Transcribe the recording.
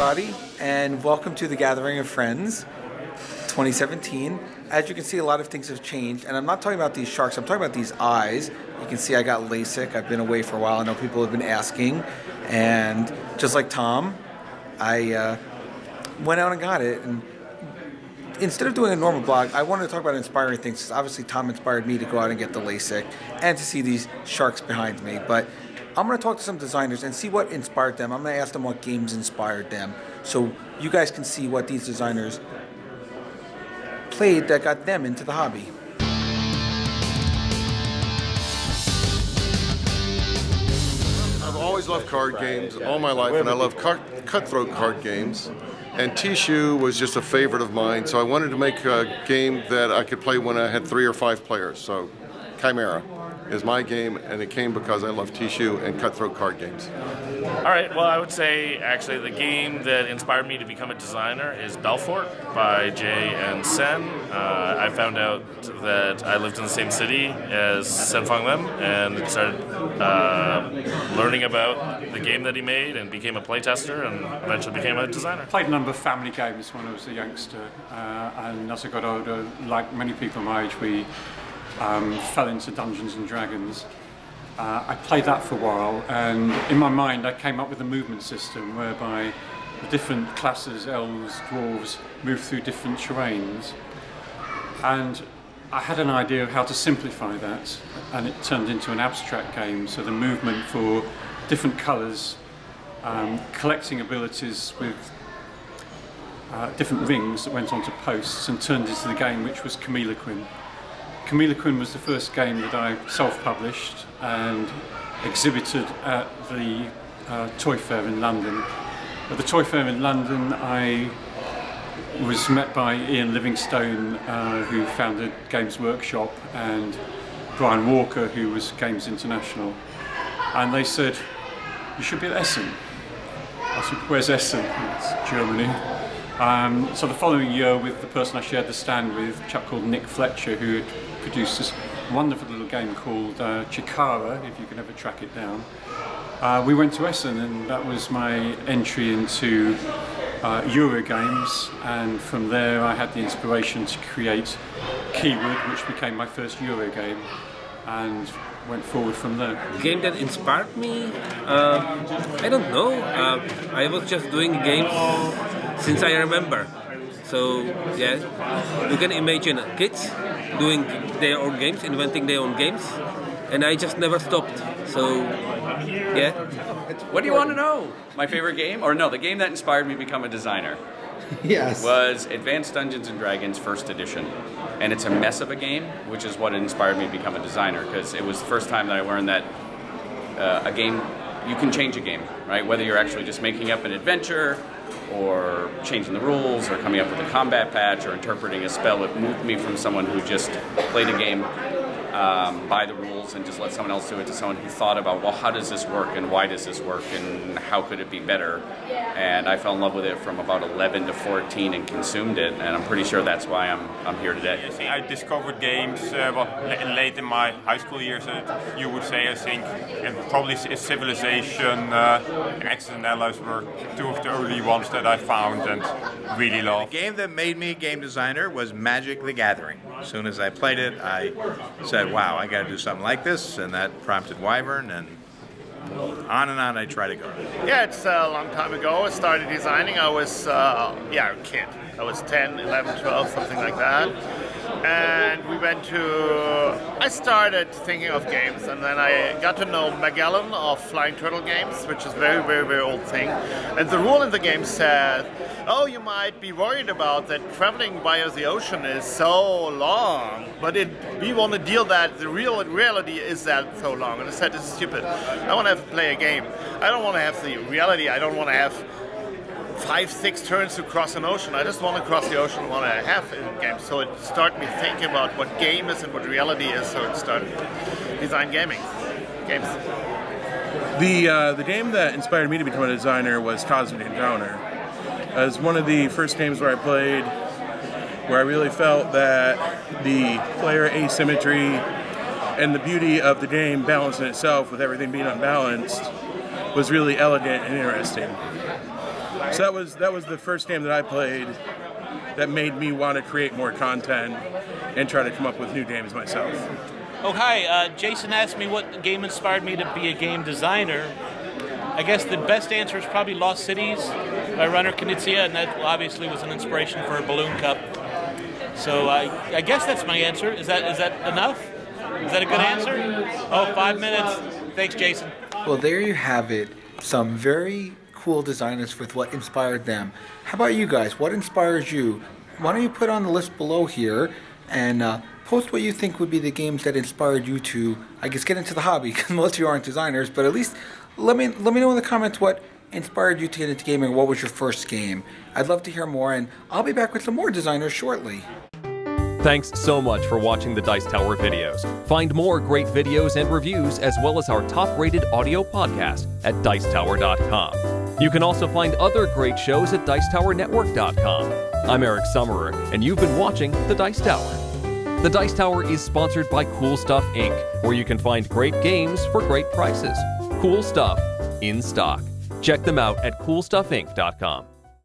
everybody, and welcome to the Gathering of Friends 2017. As you can see, a lot of things have changed, and I'm not talking about these sharks, I'm talking about these eyes. You can see I got LASIK. I've been away for a while. I know people have been asking, and just like Tom, I went out and got it. And instead of doing a normal blog, I wanted to talk about inspiring things. Obviously, Tom inspired me to go out and get the LASIK and to see these sharks behind me, but I'm going to talk to some designers and see what inspired them. I'm going to ask them what games inspired them, so you guys can see what these designers played that got them into the hobby. I've always loved card games all my life, and I love cutthroat card games. And Tishu was just a favorite of mine, so I wanted to make a game that I could play when I had 3 or 5 players. So Chimera is my game, and it came because I love Tishu and cutthroat card games. All right, well, I would say actually the game that inspired me to become a designer is Belfort by Jay and Sen. I found out that I lived in the same city as Sen Fong Lim and started learning about the game that he made and became a playtester and eventually became a designer. I played a number of family games when I was a youngster, and as I got older, like many people my age, we fell into Dungeons and Dragons. I played that for a while, and in my mind I came up with a movement system whereby the different classes, elves, dwarves, move through different terrains, and I had an idea of how to simplify that, and it turned into an abstract game. So the movement for different colours, collecting abilities with different rings that went onto posts, and turned into the game which was Camilla Quinn. Camilla Quinn was the first game that I self-published and exhibited at the Toy Fair in London. At the Toy Fair in London, I was met by Ian Livingstone, who founded Games Workshop, and Brian Walker, who was Games International. And they said, "You should be at Essen." I said, "Where's Essen?" It's Germany. So the following year, with the person I shared the stand with, a chap called Nick Fletcher, who had produced this wonderful little game called Chikara, if you can ever track it down, we went to Essen, and that was my entry into Euro games, and from there I had the inspiration to create Keyword, which became my first Euro game, and went forward from there. Game that inspired me? I don't know. I was just doing games since I remember. So yeah, you can imagine kids doing their own games, inventing their own games, and I just never stopped. So yeah. What do you want to know? My favorite game? Or no, the game that inspired me to become a designer. Yes. Was Advanced Dungeons & Dragons First Edition. And it's a mess of a game, which is what inspired me to become a designer, because it was the first time that I learned that a game, you can change a game, right? Whether you're actually just making up an adventure, or changing the rules, or coming up with a combat patch, or interpreting a spell. It moved me from someone who just played a game by the rules and just let someone else do it, to someone who thought about, well, how does this work, and why does this work, and how could it be better? And I fell in love with it from about 11 to 14 and consumed it, and I'm pretty sure that's why I'm here today. I discovered games late in my high school years, you would say, I think, and probably Civilization and Axis and Allies were 2 of the early ones that I found and really loved. The game that made me a game designer was Magic: The Gathering. As soon as I played it, I said, wow, I got to do something like this, and that prompted Wyvern, and on I try to go. Yeah, it's a long time ago. I started designing. I was, a kid. I was 10, 11, 12, something like that. And we went to, I started thinking of games, and then I got to know Magellan of Flying Turtle Games, which is a very, very, very old thing. And the rule in the game said, oh, you might be worried about that traveling via the ocean is so long, but we want to deal that the reality is that so long. And I said, this is stupid. I want to have to play a game. I don't want to have the reality. I don't want to have 5, 6 turns to cross an ocean. I just want to cross the ocean, want to have in games. So it started me thinking about what game is and what reality is. So it started design games. The game that inspired me to become a designer was Cosmic Encounter. It was one of the first games where I played where I really felt that the player asymmetry and the beauty of the game balanced in itself with everything being unbalanced was really elegant and interesting. So that was the first game that I played that made me want to create more content and try to come up with new games myself. Oh, hi. Jason asked me what game inspired me to be a game designer. I guess the best answer is probably Lost Cities by Runner Knizia, and that obviously was an inspiration for a Balloon Cup. So I guess that's my answer. Is that enough? Is that a good answer? Oh, 5 minutes. Thanks, Jason. Well, there you have it. Some very cool designers with what inspired them. How about you guys? What inspires you? Why don't you put on the list below here and post what you think would be the games that inspired you to, I guess, get into the hobby, because most of you aren't designers, but at least let me know in the comments what inspired you to get into gaming, or what was your first game. I'd love to hear more, and I'll be back with some more designers shortly. Thanks so much for watching the Dice Tower videos. Find more great videos and reviews, as well as our top-rated audio podcast at Dicetower.com. You can also find other great shows at Dicetowernetwork.com. I'm Eric Summerer, and you've been watching The Dice Tower. The Dice Tower is sponsored by Cool Stuff Inc., where you can find great games for great prices. Cool stuff in stock. Check them out at CoolStuffInc.com.